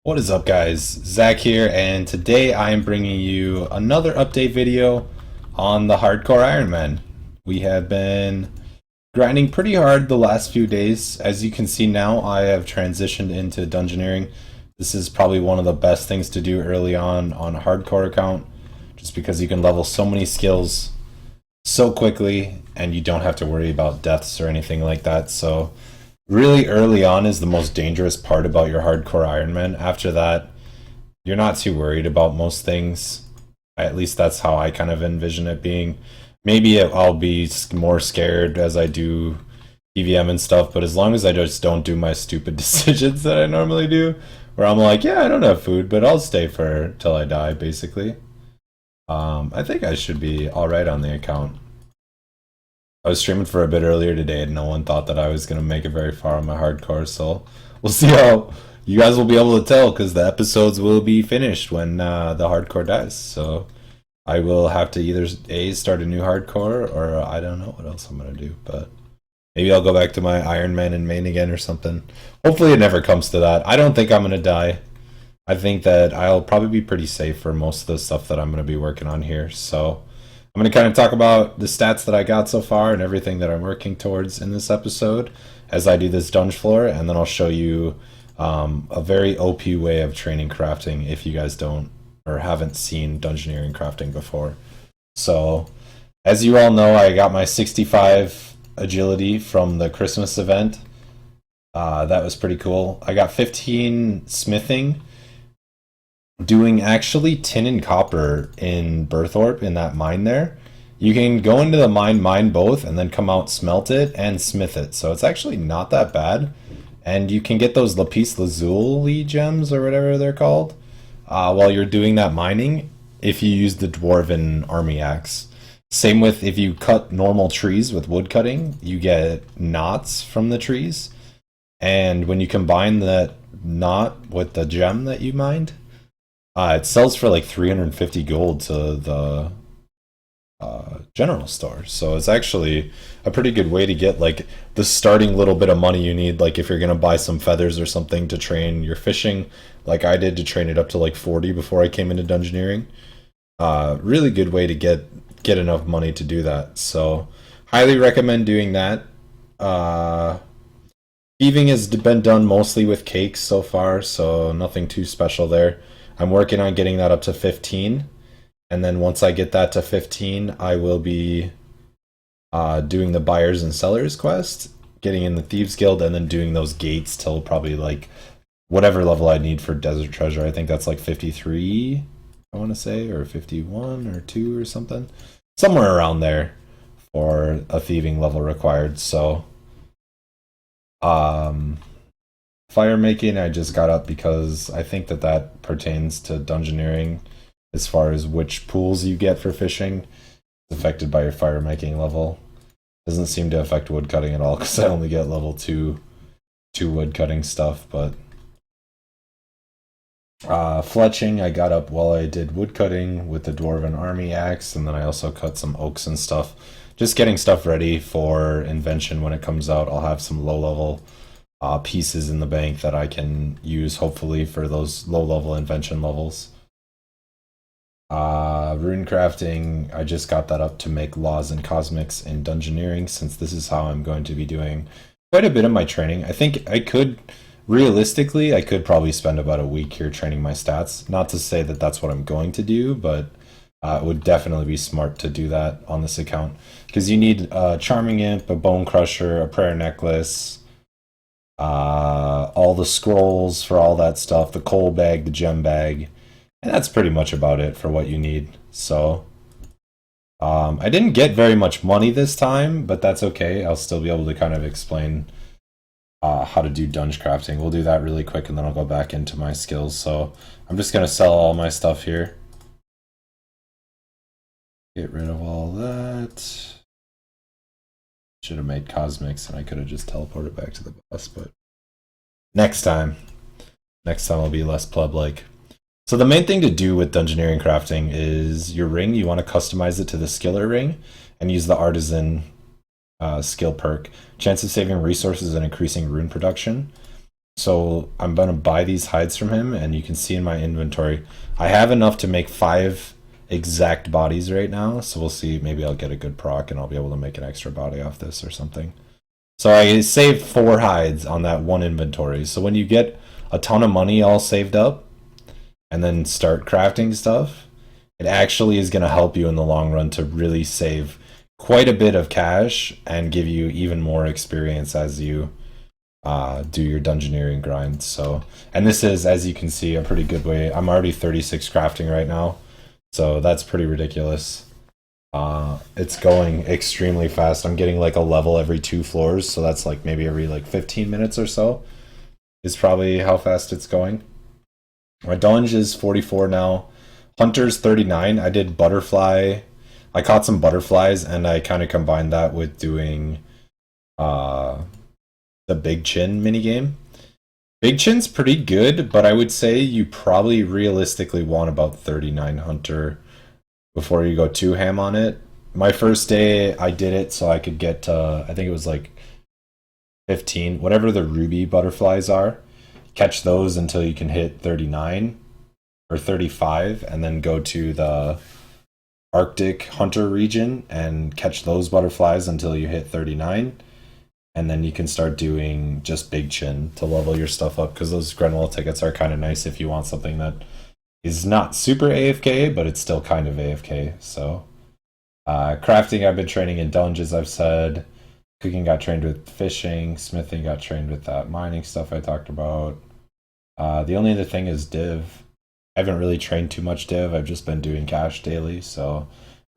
What is up, guys? Zach here, and today I am bringing you another update video on the hardcore Ironman. We have been grinding pretty hard the last few days. As you can see now, I have transitioned into dungeoneering. This is probably one of the best things to do early on a hardcore account, just because you can level so many skills so quickly, and you don't have to worry about deaths or anything like that. So really early on is the most dangerous part about your hardcore Ironman. After that, you're not too worried about most things. At least that's how I kind of envision it being. Maybe I'll be more scared as I do EVM and stuff, but as long as I just don't do my stupid decisions that I normally do, where I'm like, yeah, I don't have food, but I'll stay for till I die, basically. I think I should be all right on the account. I was streaming for a bit earlier today, and no one thought that I was gonna make it very far on my hardcore. So we'll see how you guys will be able to tell, because the episodes will be finished when the hardcore dies. So I will have to either start a new hardcore, or I don't know what else I'm gonna do. But maybe I'll go back to my Iron Man and main again or something. Hopefully, it never comes to that. I don't think I'm gonna die. I think that I'll probably be pretty safe for most of the stuff that I'm gonna be working on here. So I'm going to kind of talk about the stats that I got so far and everything that I'm working towards in this episode as I do this dungeon floor, and then I'll show you a very OP way of training crafting if you guys don't or haven't seen dungeoneering crafting before. So, as you all know, I got my 65 agility from the Christmas event. That was pretty cool. I got 15 smithing, doing actually tin and copper in Birthorpe in that mine there. You can go into the mine both, and then come out, smelt it, and smith it. So it's actually not that bad. And you can get those lapis lazuli gems, or whatever they're called, while you're doing that mining, if you use the dwarven army axe. Same with if you cut normal trees with wood cutting, you get knots from the trees. And when you combine that knot with the gem that you mined, it sells for like 350 gold to the general store. So it's actually a pretty good way to get like the starting little bit of money you need. Like if you're gonna buy some feathers or something to train your fishing, like I did to train it up to like 40 before I came into dungeoneering. Really good way to get enough money to do that. So highly recommend doing that. Thieving has been done mostly with cakes so far, so nothing too special there. I'm working on getting that up to 15, and then once I get that to 15, I will be doing the buyers and sellers quest, getting in the Thieves Guild, and then doing those gates till probably like whatever level I need for Desert Treasure. I think that's like 53, I want to say, or 51 or 2 or something. Somewhere around there for a thieving level required. So, fire making I just got up because I think that pertains to dungeoneering as far as which pools you get for fishing. It's affected by your fire making level. Doesn't seem to affect wood cutting at all, because I only get level 2 wood cutting stuff. But fletching I got up while I did wood cutting with the dwarven army axe, and then I also cut some oaks and stuff. Just getting stuff ready for invention when it comes out. I'll have some low level pieces in the bank that I can use hopefully for those low level invention levels. Rune crafting, I just got that up to make laws and cosmics in dungeoneering, since this is how I'm going to be doing quite a bit of my training. I think realistically, I could probably spend about a week here training my stats. Not to say that that's what I'm going to do, but it would definitely be smart to do that on this account, because you need a Charming Imp, a Bone Crusher, a Prayer Necklace, all the scrolls for all that stuff, the coal bag, the gem bag, and that's pretty much about it for what you need. So I didn't get very much money this time, but that's okay. I'll still be able to kind of explain how to do dungeon crafting. We'll do that really quick, and then I'll go back into my skills. So I'm just going to sell all my stuff here. Get rid of all that. Should have made cosmics, and I could have just teleported back to the boss, but next time will be less pleb like. So the main thing to do with dungeoneering crafting is your ring. You want to customize it to the skiller ring and use the artisan skill perk. Chance of saving resources and increasing rune production. So I'm gonna buy these hides from him, and you can see in my inventory, I have enough to make 5 exact bodies right now. So we'll see. Maybe I'll get a good proc, and I'll be able to make an extra body off this or something. So I saved 4 hides on that one inventory. So when you get a ton of money all saved up, and then start crafting stuff, it actually is going to help you in the long run to really save quite a bit of cash and give you even more experience as you do your dungeoneering grind. So, and this is, as you can see, a pretty good way. I'm already 36 crafting right now, so that's pretty ridiculous. It's going extremely fast. I'm getting like a level every 2 floors, so that's like maybe every like 15 minutes or so is probably how fast it's going. My dunge is 44 now. Hunter's 39. I did butterfly. I caught some butterflies, and I kind of combined that with doing uh, the Big Chin minigame. Big Chin's pretty good, but I would say you probably realistically want about 39 Hunter before you go too ham on it. My first day, I did it so I could get to, I think it was like 15, whatever the ruby butterflies are. Catch those until you can hit 39 or 35, and then go to the Arctic Hunter region and catch those butterflies until you hit 39. And then you can start doing just Big Chin to level your stuff up, because those Grenwell tickets are kind of nice if you want something that is not super AFK, but it's still kind of AFK. So, crafting, I've been training in dungeons, I've said. Cooking got trained with fishing. Smithing got trained with that mining stuff I talked about. The only other thing is div. I haven't really trained too much div. I've just been doing cash daily, so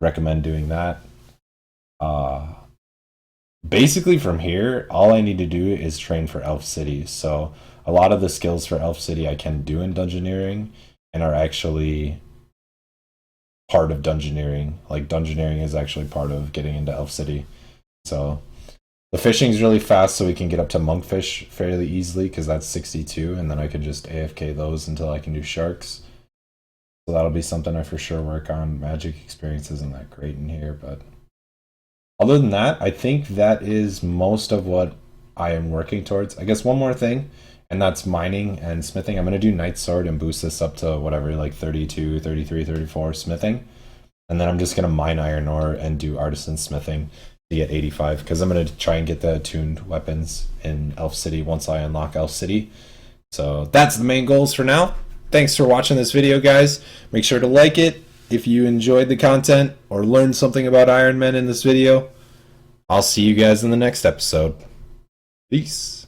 recommend doing that. Basically from here, all I need to do is train for Elf City. So a lot of the skills for Elf City I can do in Dungeoneering and are actually part of Dungeoneering. Like Dungeoneering is actually part of getting into Elf City. So the fishing is really fast, so we can get up to monkfish fairly easily, because that's 62, and then I can just AFK those until I can do sharks. So that'll be something I for sure work on. Magic experience isn't that great in here, but other than that, I think that is most of what I am working towards. I guess one more thing, and that's mining and smithing. I'm going to do Night Sword and boost this up to whatever, like 32, 33, 34 smithing. And then I'm just going to mine iron ore and do artisan smithing to get 85, because I'm going to try and get the attuned weapons in Elf City once I unlock Elf City. So that's the main goals for now. Thanks for watching this video, guys. Make sure to like it if you enjoyed the content or learned something about Ironman in this video. I'll see you guys in the next episode. Peace.